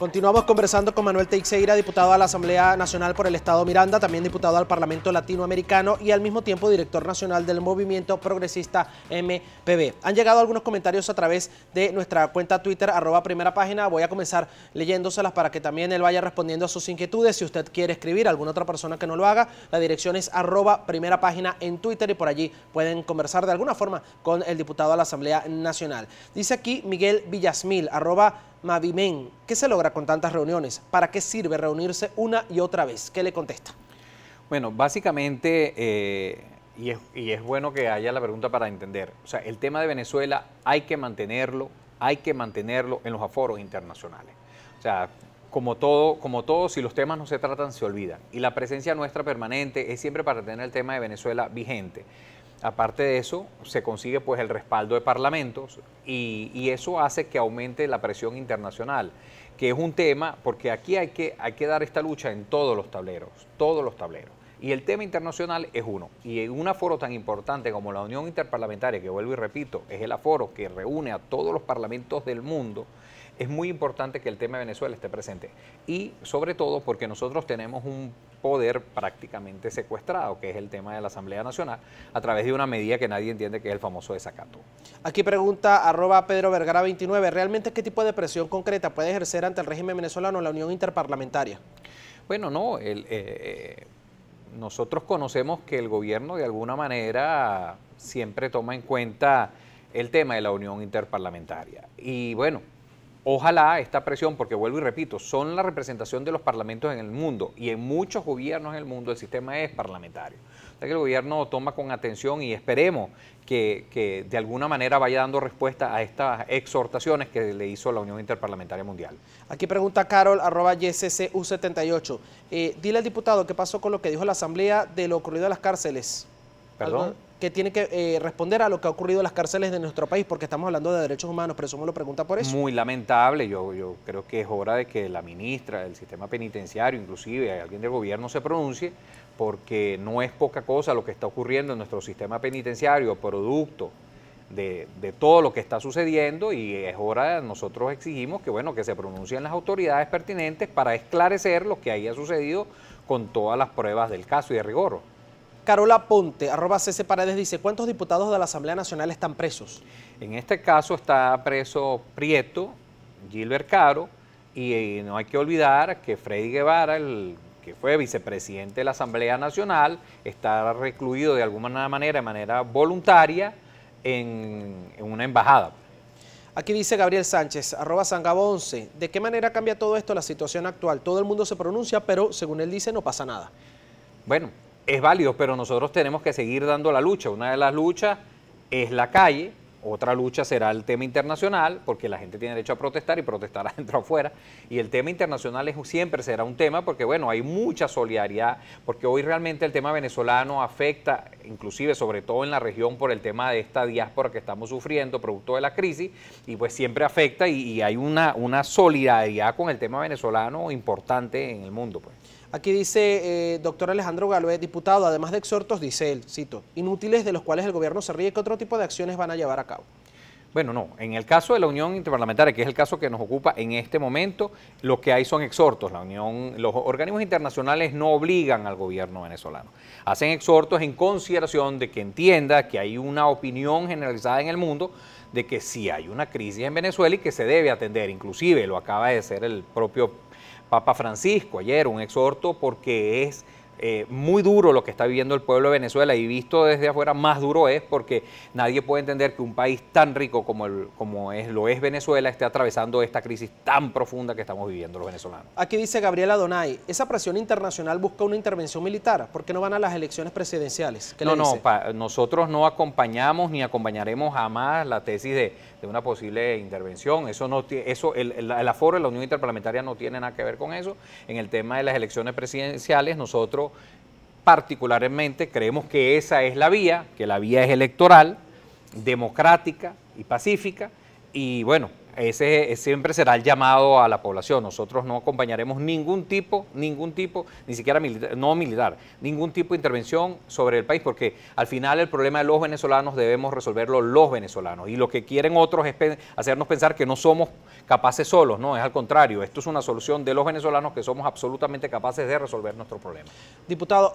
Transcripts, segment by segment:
Continuamos conversando con Manuel Teixeira, diputado a la Asamblea Nacional por el Estado Miranda, también diputado al Parlamento Latinoamericano y al mismo tiempo director nacional del Movimiento Progresista MPB. Han llegado algunos comentarios a través de nuestra cuenta Twitter, @primerapágina. Voy a comenzar leyéndoselas para que también él vaya respondiendo a sus inquietudes. Si usted quiere escribir a alguna otra persona que no lo haga, la dirección es @primerapágina en Twitter y por allí pueden conversar de alguna forma con el diputado a la Asamblea Nacional. Dice aquí Miguel Villasmil, @Mavimen, ¿qué se logra con tantas reuniones? ¿Para qué sirve reunirse una y otra vez? ¿Qué le contesta? Bueno, básicamente, y es bueno que haya la pregunta para entender, o sea, el tema de Venezuela hay que mantenerlo en los aforos internacionales. O sea, como todo, si los temas no se tratan, se olvidan. Y la presencia nuestra permanente es siempre para tener el tema de Venezuela vigente. Aparte de eso, se consigue pues el respaldo de parlamentos y eso hace que aumente la presión internacional, que es un tema, porque aquí hay que dar esta lucha en todos los tableros. Y el tema internacional es uno. Y en un aforo tan importante como la Unión Interparlamentaria, que vuelvo y repito, es el aforo que reúne a todos los parlamentos del mundo, es muy importante que el tema de Venezuela esté presente. Y sobre todo porque nosotros tenemos un poder prácticamente secuestrado, que es el tema de la Asamblea Nacional, a través de una medida que nadie entiende, que es el famoso desacato. Aquí pregunta @PedroVergara29, ¿realmente qué tipo de presión concreta puede ejercer ante el régimen venezolano la Unión Interparlamentaria? Bueno, no, nosotros conocemos que el gobierno de alguna manera siempre toma en cuenta el tema de la Unión Interparlamentaria. Y bueno, ojalá esta presión, porque vuelvo y repito, son la representación de los parlamentos en el mundo y en muchos gobiernos en el mundo el sistema es parlamentario. O sea que el gobierno toma con atención y esperemos que de alguna manera vaya dando respuesta a estas exhortaciones que le hizo la Unión Interparlamentaria Mundial. Aquí pregunta Carol, @YCCU78. Dile al diputado qué pasó con lo que dijo la Asamblea de lo ocurrido en las cárceles. ¿Perdón? Algo que tiene que responder a lo que ha ocurrido en las cárceles de nuestro país, porque estamos hablando de derechos humanos, pero eso me lo pregunta por eso. Muy lamentable, yo creo que es hora de que la ministra del sistema penitenciario, inclusive alguien del gobierno se pronuncie, porque no es poca cosa lo que está ocurriendo en nuestro sistema penitenciario, producto de todo lo que está sucediendo, y es hora, nosotros exigimos que, bueno, que se pronuncien las autoridades pertinentes para esclarecer lo que haya sucedido con todas las pruebas del caso y de rigor. Carola Ponte, @CC Paredes, dice, ¿cuántos diputados de la Asamblea Nacional están presos? En este caso está preso Prieto, Gilbert Caro, y no hay que olvidar que Freddy Guevara, el que fue vicepresidente de la Asamblea Nacional, está recluido de alguna manera, de manera voluntaria, en una embajada. Aquí dice Gabriel Sánchez, @Sangabo11, ¿de qué manera cambia todo esto la situación actual? Todo el mundo se pronuncia, pero según él dice, no pasa nada. Bueno, es válido, pero nosotros tenemos que seguir dando la lucha. Una de las luchas es la calle, otra lucha será el tema internacional, porque la gente tiene derecho a protestar y protestar adentro o afuera. Y el tema internacional siempre será un tema porque, bueno, hay mucha solidaridad, porque hoy realmente el tema venezolano afecta, inclusive sobre todo en la región, por el tema de esta diáspora que estamos sufriendo, producto de la crisis, y pues siempre afecta y hay una solidaridad con el tema venezolano importante en el mundo, pues. Aquí dice doctor Alejandro Galvez, diputado, además de exhortos, dice él, cito, inútiles de los cuales el gobierno se ríe, ¿qué otro tipo de acciones van a llevar a cabo? Bueno, no, en el caso de la Unión Interparlamentaria, que es el caso que nos ocupa en este momento, lo que hay son exhortos. Los organismos internacionales no obligan al gobierno venezolano. Hacen exhortos en consideración de que entienda que hay una opinión generalizada en el mundo de que sí hay una crisis en Venezuela y que se debe atender. Inclusive lo acaba de hacer el propio Papa Francisco ayer, un exhorto, porque es muy duro lo que está viviendo el pueblo de Venezuela, y visto desde afuera más duro es, porque nadie puede entender que un país tan rico como lo es Venezuela esté atravesando esta crisis tan profunda que estamos viviendo los venezolanos. Aquí dice Gabriela Donay, esa presión internacional busca una intervención militar, ¿por qué no van a las elecciones presidenciales? ¿Qué le dice? Nosotros no acompañamos ni acompañaremos jamás la tesis de una posible intervención. El aforo de la Unión Interparlamentaria no tiene nada que ver con eso. En el tema de las elecciones presidenciales, nosotros particularmente creemos que esa es la vía, que la vía es electoral, democrática y pacífica, y bueno, ese siempre será el llamado a la población. Nosotros no acompañaremos ningún tipo, ni siquiera militar, no militar, ningún tipo de intervención sobre el país, porque al final el problema de los venezolanos debemos resolverlo los venezolanos. Y lo que quieren otros es hacernos pensar que no somos capaces solos, no, es al contrario. Esto es una solución de los venezolanos que somos absolutamente capaces de resolver nuestro problema. Diputado,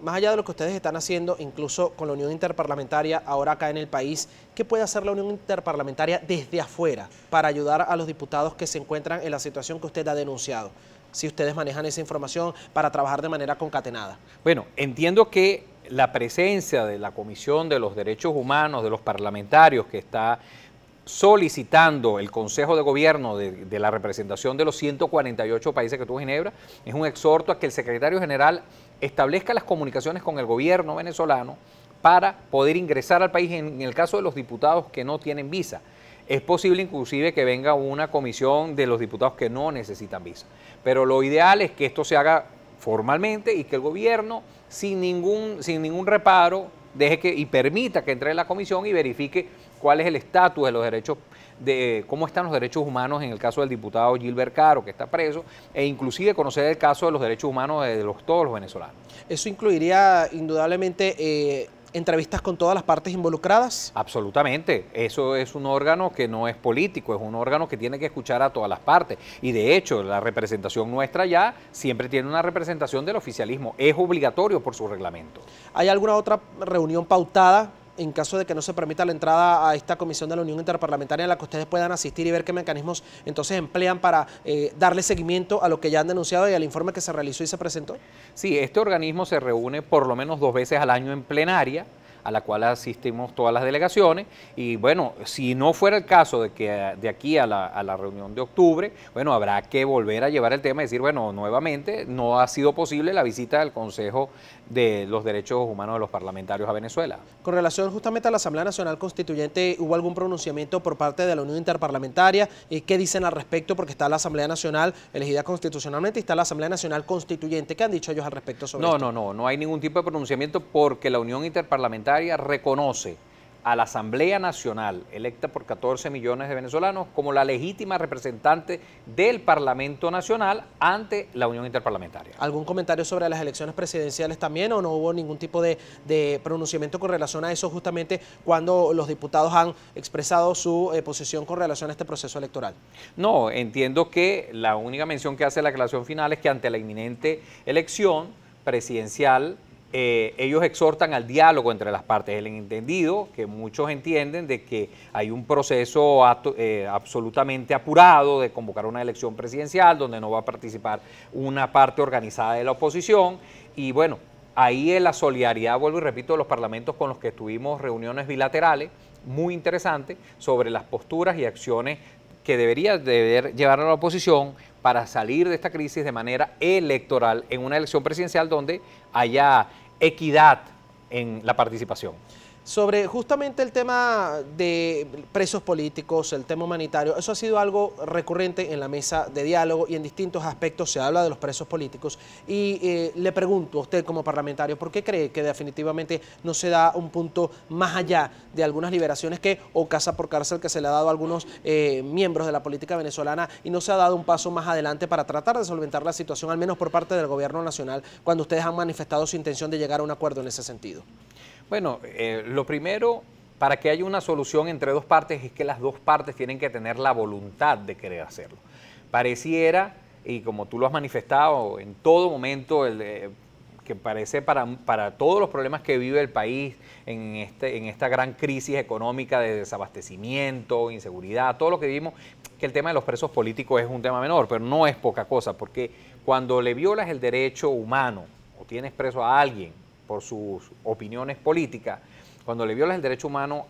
más allá de lo que ustedes están haciendo, incluso con la Unión Interparlamentaria, ahora acá en el país, ¿qué puede hacer la Unión Interparlamentaria desde afuera para ayudar a los diputados que se encuentran en la situación que usted ha denunciado? Si ustedes manejan esa información para trabajar de manera concatenada. Bueno, entiendo que la presencia de la Comisión de los Derechos Humanos, de los parlamentarios que está solicitando el Consejo de Gobierno de la representación de los 148 países que tuvo Ginebra, es un exhorto a que el secretario general establezca las comunicaciones con el gobierno venezolano para poder ingresar al país en el caso de los diputados que no tienen visa. Es posible inclusive que venga una comisión de los diputados que no necesitan visa, pero lo ideal es que esto se haga formalmente y que el gobierno sin ningún reparo deje y permita que entre la comisión y verifique cuál es el estatus de los derechos, cómo están los derechos humanos en el caso del diputado Gilbert Caro, que está preso, e inclusive conocer el caso de los derechos humanos de todos los venezolanos. ¿Eso incluiría indudablemente entrevistas con todas las partes involucradas? Absolutamente. Eso es un órgano que no es político, es un órgano que tiene que escuchar a todas las partes. Y de hecho, la representación nuestra ya siempre tiene una representación del oficialismo. Es obligatorio por su reglamento. ¿Hay alguna otra reunión pautada en caso de que no se permita la entrada a esta comisión de la Unión Interparlamentaria en la que ustedes puedan asistir y ver qué mecanismos entonces emplean para darle seguimiento a lo que ya han denunciado y al informe que se realizó y se presentó? Sí, este organismo se reúne por lo menos 2 veces al año en plenaria, a la cual asistimos todas las delegaciones, y bueno, si no fuera el caso de que de aquí a la reunión de octubre, bueno, habrá que volver a llevar el tema y decir, bueno, nuevamente no ha sido posible la visita del Consejo de los Derechos Humanos de los Parlamentarios a Venezuela. Con relación justamente a la Asamblea Nacional Constituyente, ¿hubo algún pronunciamiento por parte de la Unión Interparlamentaria? ¿Qué dicen al respecto? Porque está la Asamblea Nacional elegida constitucionalmente y está la Asamblea Nacional Constituyente. ¿Qué han dicho ellos al respecto sobre esto? No hay ningún tipo de pronunciamiento porque la Unión Interparlamentaria reconoce a la Asamblea Nacional, electa por 14 millones de venezolanos, como la legítima representante del Parlamento Nacional ante la Unión Interparlamentaria. ¿Algún comentario sobre las elecciones presidenciales también o no hubo ningún tipo de pronunciamiento con relación a eso justamente cuando los diputados han expresado su posición con relación a este proceso electoral? No, entiendo que la única mención que hace la aclaración final es que ante la inminente elección presidencial ellos exhortan al diálogo entre las partes, el entendido que muchos entienden de que hay un proceso absolutamente apurado de convocar una elección presidencial donde no va a participar una parte organizada de la oposición y bueno, ahí en la solidaridad, vuelvo y repito, de los parlamentos con los que tuvimos reuniones bilaterales muy interesantes sobre las posturas y acciones que debería llevar a la oposición para salir de esta crisis de manera electoral en una elección presidencial donde haya equidad en la participación. Sobre justamente el tema de presos políticos, el tema humanitario, eso ha sido algo recurrente en la mesa de diálogo y en distintos aspectos se habla de los presos políticos. Y le pregunto a usted como parlamentario, ¿por qué cree que definitivamente no se da un punto más allá de algunas liberaciones o casa por cárcel que se le ha dado a algunos miembros de la política venezolana y no se ha dado un paso más adelante para tratar de solventar la situación, al menos por parte del gobierno nacional, cuando ustedes han manifestado su intención de llegar a un acuerdo en ese sentido? Bueno, lo primero, para que haya una solución entre dos partes, es que las dos partes tienen que tener la voluntad de querer hacerlo. Pareciera, y como tú lo has manifestado en todo momento, que parece para todos los problemas que vive el país en esta gran crisis económica de desabastecimiento, inseguridad, todo lo que vivimos, que el tema de los presos políticos es un tema menor, pero no es poca cosa, porque cuando le violas el derecho humano o tienes preso a alguien por sus opiniones políticas, cuando le violas el derecho humano,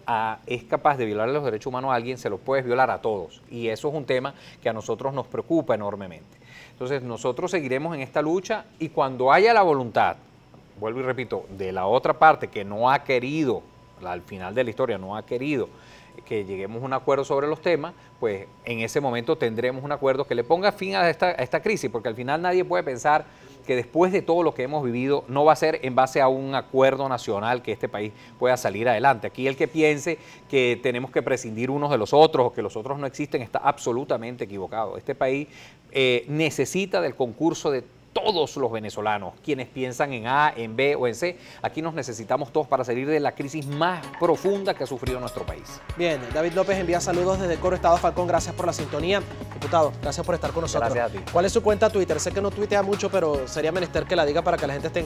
es capaz de violar los derechos humanos a alguien, se los puedes violar a todos. Y eso es un tema que a nosotros nos preocupa enormemente. Entonces nosotros seguiremos en esta lucha y cuando haya la voluntad, vuelvo y repito, de la otra parte que no ha querido, al final de la historia no ha querido que lleguemos a un acuerdo sobre los temas, pues en ese momento tendremos un acuerdo que le ponga fin a esta crisis, porque al final nadie puede pensar que después de todo lo que hemos vivido no va a ser en base a un acuerdo nacional que este país pueda salir adelante. Aquí el que piense que tenemos que prescindir unos de los otros o que los otros no existen está absolutamente equivocado. Este país necesita del concurso de todos los venezolanos, quienes piensan en A, en B o en C. Aquí nos necesitamos todos para salir de la crisis más profunda que ha sufrido nuestro país. Bien, David López envía saludos desde Coro, Estado Falcón. Gracias por la sintonía. Diputado, gracias por estar con nosotros. Gracias a ti. ¿Cuál es su cuenta Twitter? Sé que no tuitea mucho, pero sería menester que la diga para que la gente esté